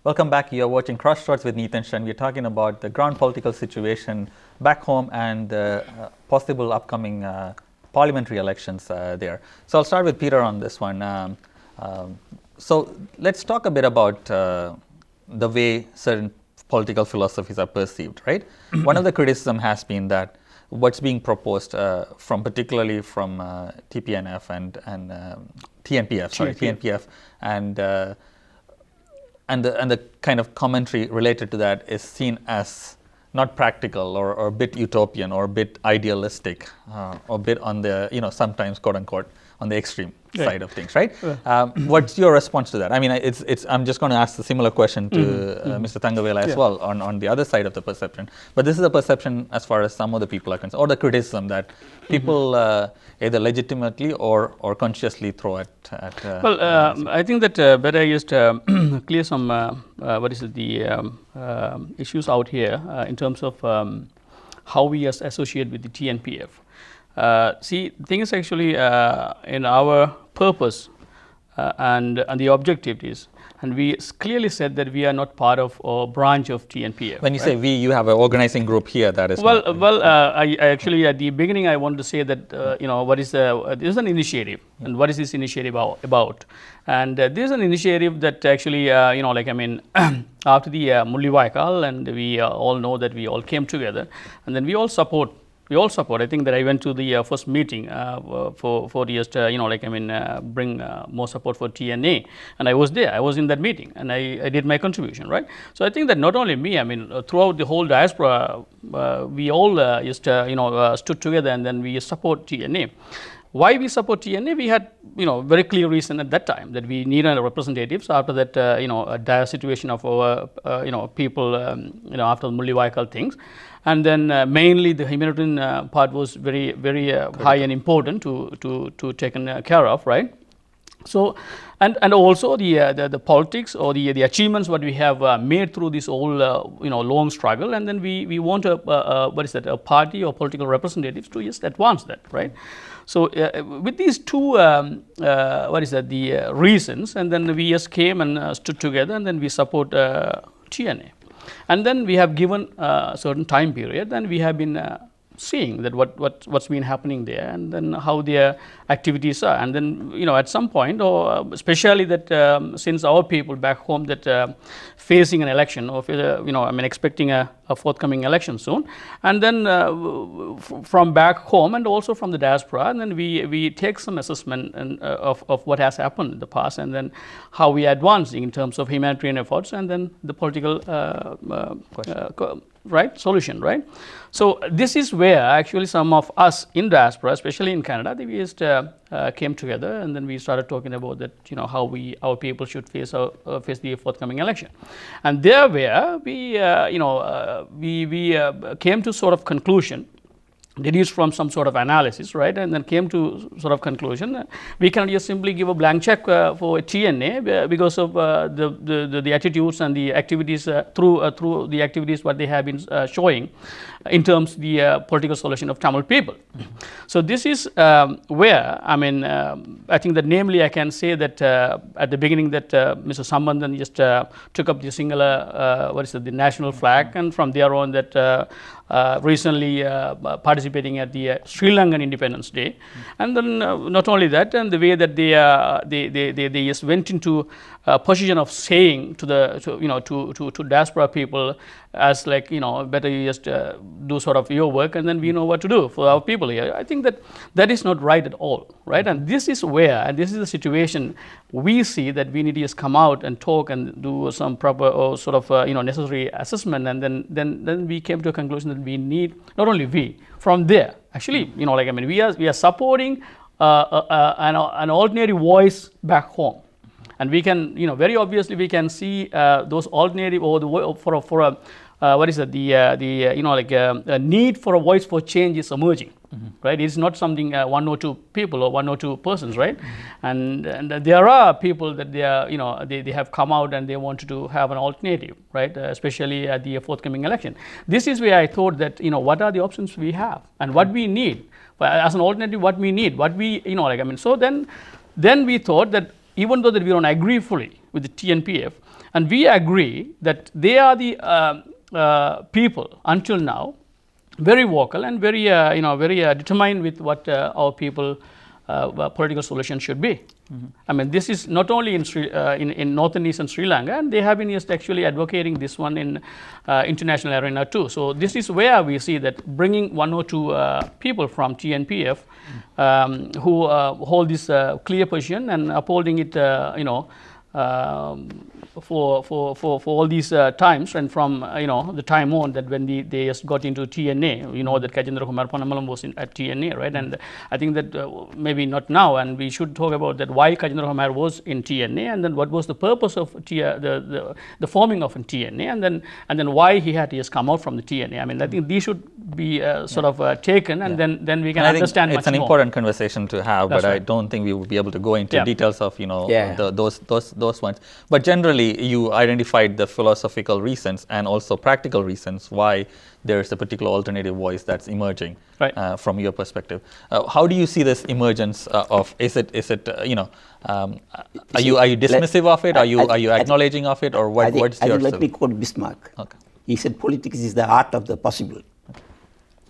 Welcome back. You're watching CrossRoads with Neethan and Shan. We're talking about the ground political situation back home and possible upcoming parliamentary elections there. So I'll start with Peter on this one. So let's talk a bit about the way certain political philosophies are perceived, right? One of the criticism has been that what's being proposed particularly from TPNF and TNPF and the kind of commentary related to that is seen as not practical or a bit utopian or a bit idealistic or a bit on the, sometimes quote unquote, on the extreme side of things, right? What's your response to that? I mean, I'm just going to ask a similar question to Mr. Thangavela as well on the other side of the perception. But this is a perception as far as some of the people are concerned, or the criticism that people either legitimately or consciously throw at I think that better just clear some the issues out here in terms of how we associate with the TNPF. See, the thing is actually in our purpose and the objective is, and we clearly said that we are not part of or branch of TNPF. When you say we, you have an organizing group here that is. I actually at the beginning I wanted to say that what is this is an initiative, and what is this initiative about? And this is an initiative that actually after the Mullivaikal, and we all know that we all came together, and then we all support. I think that I went to the first meeting for just bring more support for TNA, and I was there. I was in that meeting, and I did my contribution, right? So I think that not only me, throughout the whole diaspora, we all stood together, and then we support TNA. Why we support TNA? We had very clear reason at that time that we needed representatives after that a dire situation of our people after the Mullivaikal things, and then mainly the humanitarian part was very high and important to taken care of, right? So and also the politics or the achievements what we have made through this whole long struggle, and then we want a party or political representatives to just advance that, right? So with these two the reasons, and then we just came and stood together, and then we support TNA, and then we have given a certain time period, and we have been seeing that what's been happening there, and then how their activities are, and then at some point, or especially that since our people back home that facing an election, or expecting a forthcoming election soon, and then from back home and also from the diaspora, and then we take some assessment of what has happened in the past, and then how we are advancing in terms of humanitarian efforts, and then the political solution, right? So this is where actually some of us in diaspora, especially in Canada, we just came together, and then we started talking about that, how our people should face the forthcoming election, and there where we came to sort of conclusion, deduced from some sort of analysis, right, and then came to sort of conclusion. We cannot just simply give a blank check for TNA because of the attitudes and the activities through the activities what they have been showing in terms of the political solution of Tamil people. So this is where I think that namely I can say that at the beginning that Mr. Sambandhan just took up the singular the national flag, and from there on that recently participating at the Sri Lankan Independence Day, and then not only that, and the way that they just went into a position of saying to the diaspora people as better you just do sort of your work, and then we know what to do for our people here. I think that is not right at all, right? And this is where, and this is the situation we see that we need to just come out and talk and do some proper or sort of necessary assessment, and then we came to a conclusion that we need, not only we, from there actually we are supporting an ordinary voice back home, and we can very obviously we can see those alternative or the a need for a voice for change is emerging. Right? It's not something one or two people or one or two persons, right? And there are people that they are they have come out and they wanted to have an alternative, right? Especially at the forthcoming election. This is where I thought that what are the options we have and what we need as an alternative, what we need, what we so then we thought that even though that we don't agree fully with the TNPF, and we agree that they are the people until now very vocal and very very determined with what our people political solution should be. I mean, this is not only in north and eastern Sri Lanka, and they have been just actually advocating this one in international arena too. So this is where we see that bringing one or two people from TNPF who hold this clear position and upholding it, for all these times, and from the time on that when they just got into TNA, that Kajendra Kumar Ponnambalam was at TNA, right? And I think that maybe not now, and we should talk about that why Kajendra Kumar was in TNA, and then what was the purpose of the forming of TNA, and then why he had to just come out from the TNA. I mean, I think these should be sort of taken, and then we can understand much more. It's an important conversation to have, That's but right. I don't think we would be able to go into details of those ones. But generally, you identified the philosophical reasons and also practical reasons why there is a particular alternative voice that's emerging, right. From your perspective. How do you see this emergence of? Is it are you dismissive of it? Are you acknowledging of it, or what? What's your? Let me quote Bismarck. Okay. He said, "Politics is the art of the possible,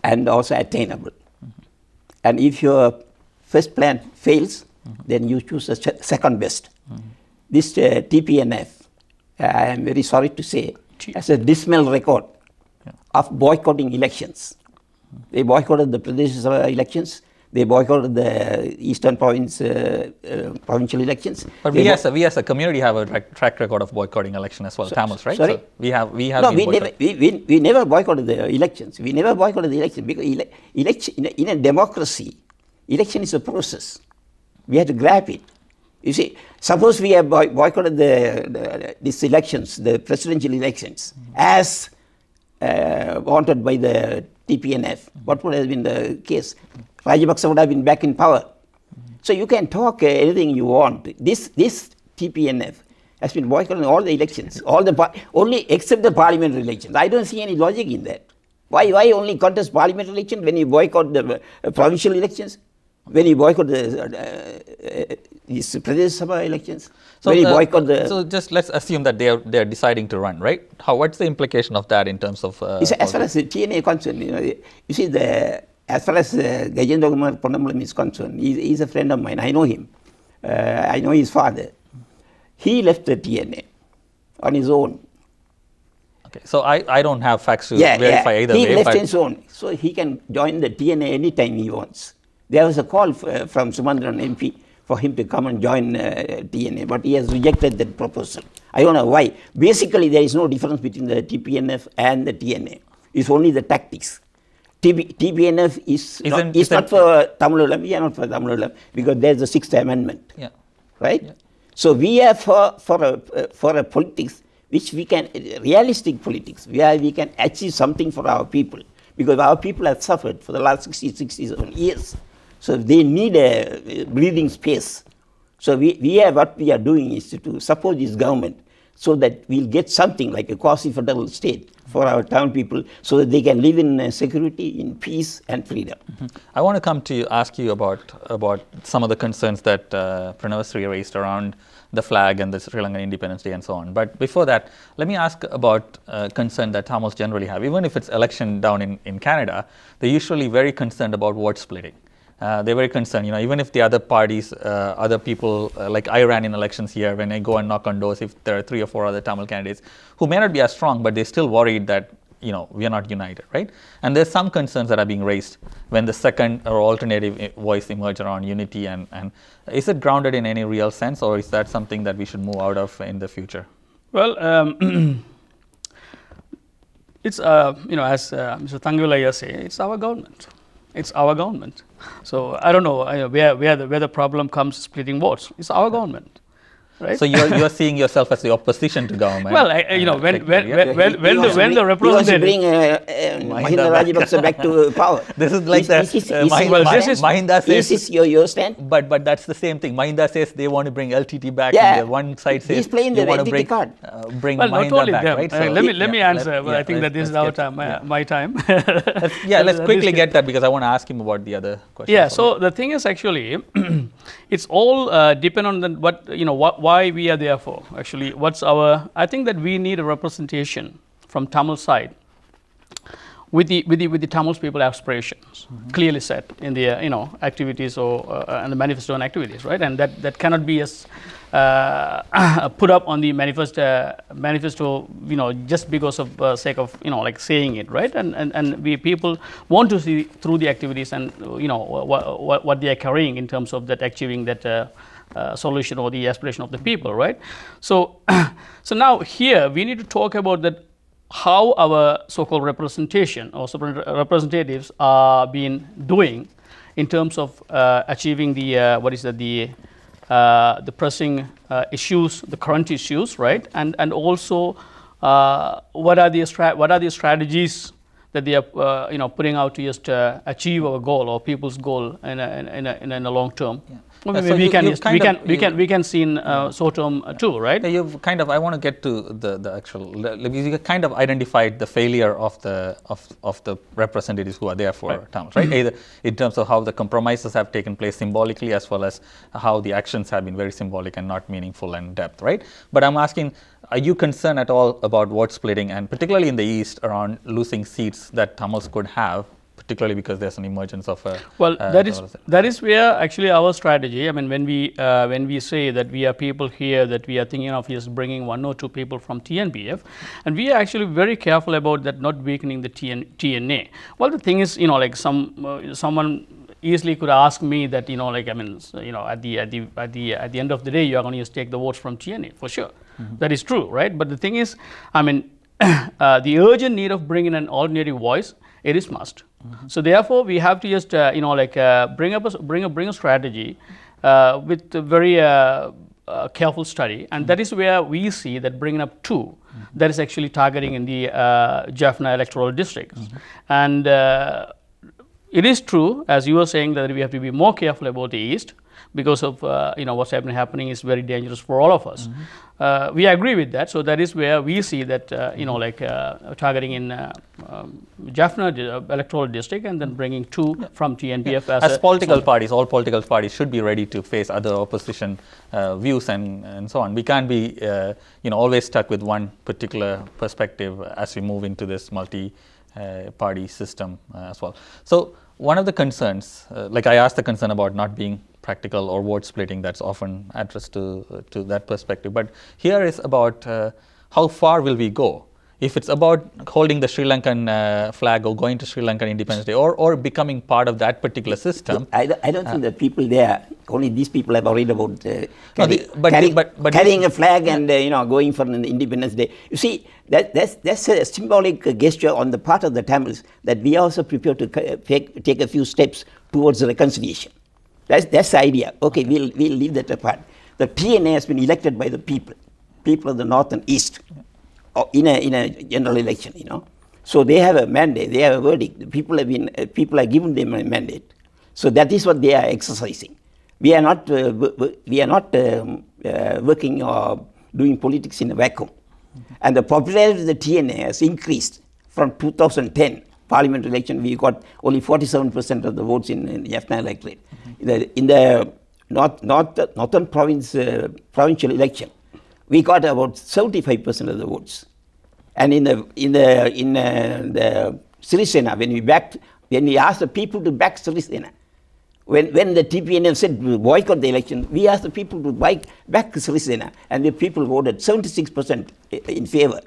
and also attainable. And if your first plan fails, then you choose a second best." This TPNF, I am very sorry to say, has a dismal record of boycotting elections. They boycotted the Pradesh Sabha elections. They boycotted the Eastern Province provincial elections. But we as a community have a track record of boicotting election as well, Tamils, right? Sorry? So we have. No, we never boycotted the elections. We never boycotted the election because election in a democracy, election is a process. We have to grab it. You see, suppose we have boycotted these elections, the presidential elections, as wanted by the TPNF. What would have been the case? Rajapaksa would have been back in power. So you can talk anything you want. This TPNF has been boycotting all the elections, only except the parliamentary elections. I don't see any logic in that. Why only contest parliamentary election when you boycott the provincial elections? When you boycott these Pradesh Sabha elections, so when you boycott the... So just let's assume that they are deciding to run, right? What's the implication of that in terms of... as far as the TNA is concerned, you see, as far as Gajendra Kumar Ponnambalam is concerned, he's a friend of mine. I know him. I know his father. He left the TNA on his own. Okay, so I don't have facts to verify either way. He left on his own, so he can join the TNA anytime he wants. There was a call from Sumandran MP for him to come and join TNA, but he has rejected that proposal. I don't know why. Basically, there is no difference between the TPNF and the TNA. It's only the tactics. TPNF is not for Tamil Ulam. We are not for Tamil Ulam because there's the 6th Amendment. Yeah. Right? Yeah. So we are for a politics which we can, realistic politics, where we can achieve something for our people. Because our people have suffered for the last 67 years. So they need a breathing space. So what we are doing is to support this government so that we'll get something like a quasi-federal state for our town people so that they can live in security, in peace and freedom. I want to come to ask you about some of the concerns that Pranavasri raised around the flag and the Sri Lankan Independence Day and so on. But before that, let me ask about concern that Tamils generally have. Even if it's election down in Canada, they're usually very concerned about vote splitting. They're very concerned, even if the other parties, other people, like I ran in elections here, when I go and knock on doors, if there are 3 or 4 other Tamil candidates who may not be as strong, but they're still worried that, we are not united, right? And there's some concerns that are being raised when the second or alternative voice emerge around unity and is it grounded in any real sense, or is that something that we should move out of in the future? Well, it's, as Mr. Tangulaya say, it's our government. It's our government. So I don't know where the problem comes splitting votes. It's our government, right? So you're seeing yourself as the opposition to government. Well, when the representative... He wants to bring Mahinda Rajapaksa back to power. This is like Mahinda says... This is your stand? But that's the same thing. Mahinda says they want to bring LTT back. Yeah. And one side says he's playing they the want to bring Mahinda back, right? So let me answer. I think that this is our time, my time. Let's quickly get that because I want to ask him about the other question. Yeah, so the thing is actually, it's all depend on what why we are there for. Actually, I think that we need a representation from Tamil side with the Tamil people aspirations clearly set in the activities or and the manifesto and activities, right? And that cannot be as put up on the manifesto, just because of sake of like saying it, right? And we people want to see through the activities and what they are carrying in terms of that achieving that solution or the aspiration of the people, right? So so now here we need to talk about that, how our so-called representation or representatives are being doing in terms of achieving the pressing issues, the current issues, right? And also what are the strategies that they are putting out to just achieve our goal or people's goal in a long term. Yeah. Well, so we can see in short term too, right? You've kind of, I want to get to the actual, you kind of identified the failure of the representatives who are there for Tamils, right? Either in terms of how the compromises have taken place symbolically, as well as how the actions have been very symbolic and not meaningful and depth, right? But I'm asking, are you concerned at all about vote splitting, and particularly in the East, around losing seats that Tamils could have, particularly because there's an emergence of a... Well, that is where actually our strategy, I mean, when we say that we are people here, that we are thinking of just bringing 1 or 2 people from TNBF, and we are actually very careful about that, not weakening the TNA. Well, the thing is, like someone easily could ask me that, like, I mean, at the end of the day, you are going to just take the votes from TNA, for sure. That is true, right? But the thing is, I mean, the urgent need of bringing an alternative voice, it is must. So therefore, we have to just bring a strategy with a very careful study, and that is where we see that bringing up 2 that is actually targeting in the Jaffna electoral districts, and it is true, as you were saying, that we have to be more careful about the East, because of what's happening is very dangerous for all of us. We agree with that. So that is where we see that targeting in Jaffna electoral district, and then bringing 2 from TNPF as political parties. All political parties should be ready to face other opposition views and so on. We can't be always stuck with one particular perspective as we move into this multi-party system as well. So one of the concerns, like I asked the concern about not being practical or vote splitting, that's often addressed to that perspective. But here is about how far will we go? If it's about holding the Sri Lankan flag or going to Sri Lankan Independence Day or becoming part of that particular system. I don't think the people there, only these people are worried about carrying a flag and going for an Independence Day. You see, that's a symbolic gesture on the part of the Tamils, that we are also prepared to take a few steps towards reconciliation. That's the idea. Okay, we'll leave that apart. The TNA has been elected by the people of the North and East, in a general election. So they have a mandate. They have a verdict. The people have given them a mandate. So that is what they are exercising. We are not working or doing politics in a vacuum. And the popularity of the TNA has increased from 2010. Parliamentary election, we got only 47% of the votes in the Jaffna electorate. In the northern provincial election, we got about 75% of the votes. And in the Sirisena, when we asked the people to back Sirisena, when the TPNM said boycott the election, we asked the people to back Sirisena, and the people voted 76% in favor.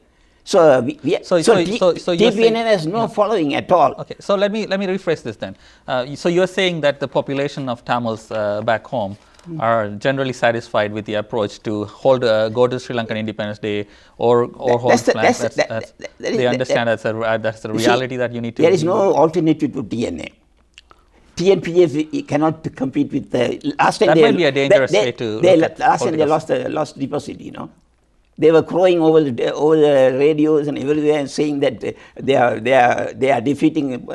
So TPNN has no following at all. Okay, so let me rephrase this then. So you're saying that the population of Tamils back home are generally satisfied with the approach to go to Sri Lankan Independence Day or hold flags. They understand that's the reality that you need to. There is no alternative to TNA. TNPF cannot compete with the last time. That might be a dangerous way to. Last time they lost deposit. They were crowing over the radios and everywhere and saying that they are defeating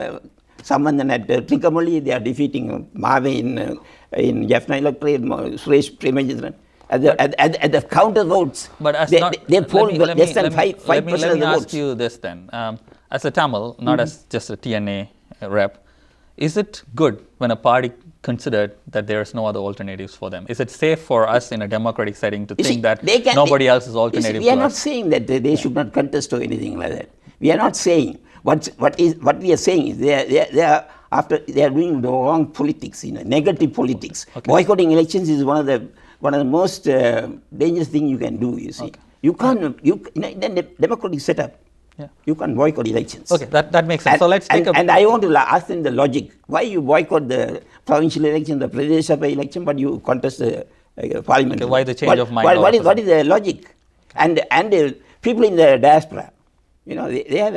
Sambandan at Trincomalee, they are defeating Mave in Jaffna electorate, Suresh Premajitran. At the counter votes, but they polled less than 5% of the votes. Let me ask you this then. As a Tamil, not as just a TNA rep, is it good when a party considered that there is no other alternatives for them? Is it safe for us in a democratic setting to You see, think that they can- nobody else is You alternative see, we are to not us? saying that they should not contest or anything like that. We are not saying. What we are saying is they are doing the wrong politics, negative politics. Okay. Boycotting elections is one of the most dangerous thing you can do. You see, Okay. you can't in a democratic setup. Yeah. You can't boycott elections. Okay, that makes sense. And, So let's take and I want to ask them the logic. Why you boycott the provincial election, the Pradesh Sabha election, but you contest the parliament? Okay, why the change of mind all What of a is the logic? And people in the diaspora, they have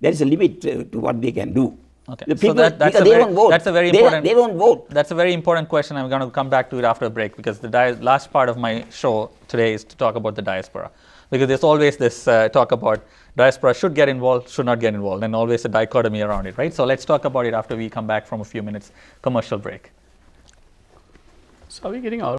there is a limit to what they can do. Okay. The So people, that's because a they very, don't vote. that's a very They important. don't vote. That's a very important question. I'm going to come back to it after a break, because the last part of my show today is to talk about the diaspora, because there's always this talk about diaspora should get involved, should not get involved, and always a dichotomy around it, right? So let's talk about it after we come back from a few minutes commercial break. So are we getting out?